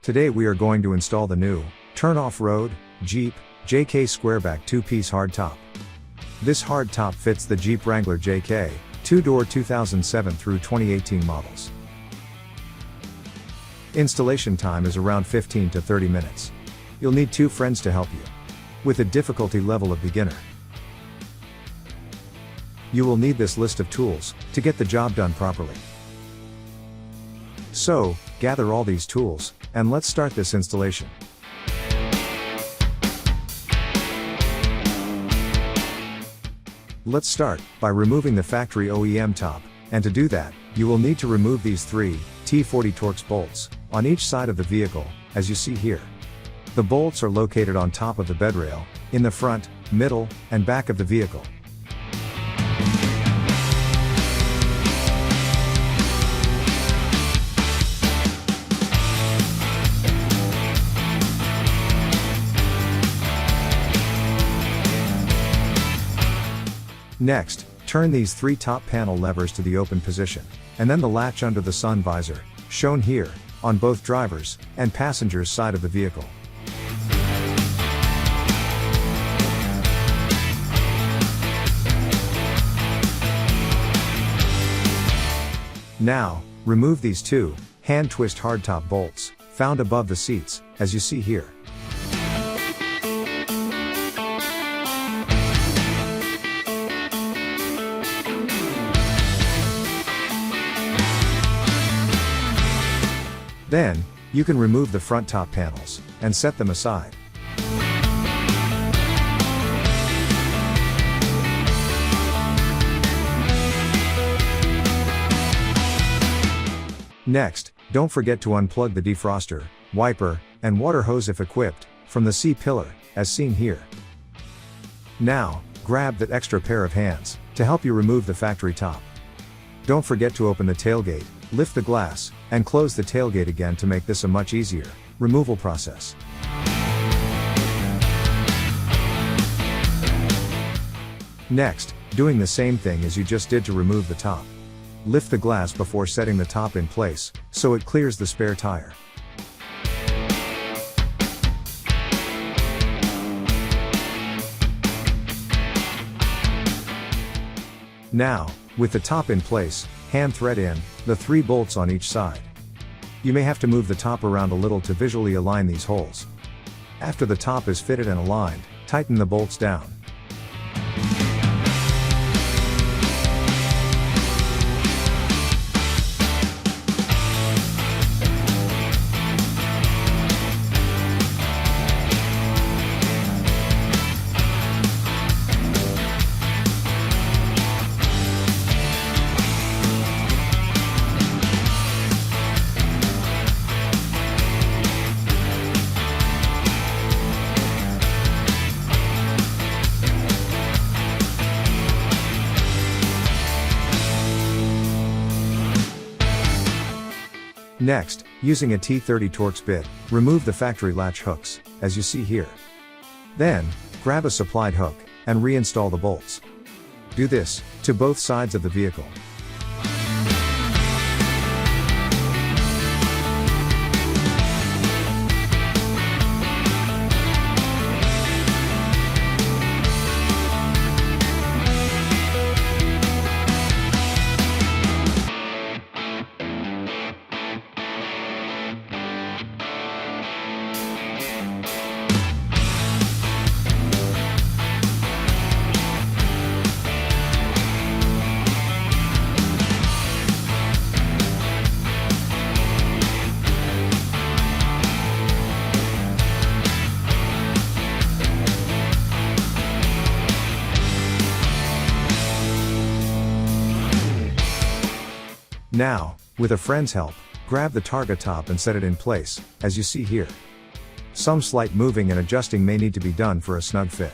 Today we are going to install the new Turn Offroad Jeep JK Squareback 2-piece hardtop. This hardtop fits the Jeep Wrangler JK 2-door 2007 through 2018 models. Installation time is around 15 to 30 minutes. You'll need 2 friends to help you, with a difficulty level of beginner. You will need this list of tools to get the job done properly. So, gather all these tools, and let's start this installation. Let's start by removing the factory OEM top, and to do that, you will need to remove these 3 T40 Torx bolts on each side of the vehicle, as you see here. The bolts are located on top of the bed rail, in the front, middle, and back of the vehicle. Next, turn these 3 top panel levers to the open position, and then the latch under the sun visor, shown here, on both driver's and passenger's side of the vehicle. Now, remove these 2 hand twist hardtop bolts, found above the seats, as you see here. Then, you can remove the front top panels, and set them aside. Next, don't forget to unplug the defroster, wiper, and water hose if equipped, from the C-pillar, as seen here. Now, grab that extra pair of hands, to help you remove the factory top. Don't forget to open the tailgate, lift the glass, and close the tailgate again to make this a much easier removal process. Next, doing the same thing as you just did to remove the top. Lift the glass before setting the top in place, so it clears the spare tire. Now, with the top in place, hand thread in the 3 bolts on each side. You may have to move the top around a little to visually align these holes. After the top is fitted and aligned, tighten the bolts down. Next, using a T30 Torx bit, remove the factory latch hooks, as you see here. Then, grab a supplied hook, and reinstall the bolts. Do this to both sides of the vehicle. Now, with a friend's help, grab the targa top and set it in place, as you see here. Some slight moving and adjusting may need to be done for a snug fit.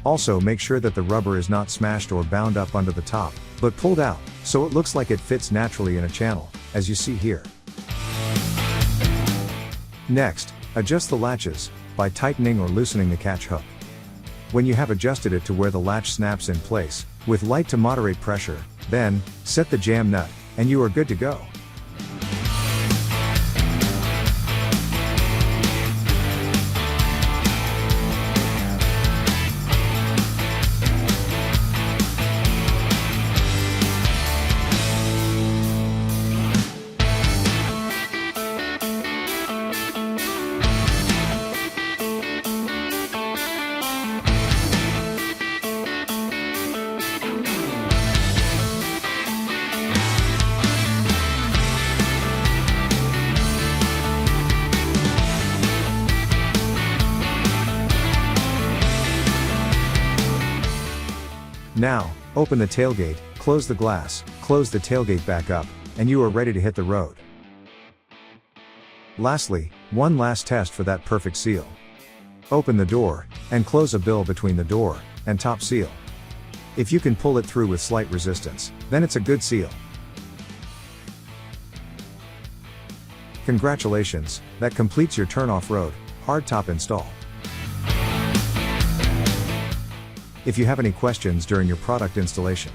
Also, make sure that the rubber is not smashed or bound up under the top, but pulled out, so it looks like it fits naturally in a channel, as you see here. Next, adjust the latches, by tightening or loosening the catch hook. When you have adjusted it to where the latch snaps in place, with light to moderate pressure, then, set the jam nut, and you are good to go. Now, open the tailgate, close the glass, close the tailgate back up, and you are ready to hit the road. Lastly, one last test for that perfect seal. Open the door, and close a bill between the door and top seal. If you can pull it through with slight resistance, then it's a good seal. Congratulations, that completes your Turn Offroad hardtop install. If you have any questions during your product installation,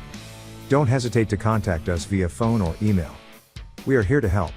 don't hesitate to contact us via phone or email. We are here to help.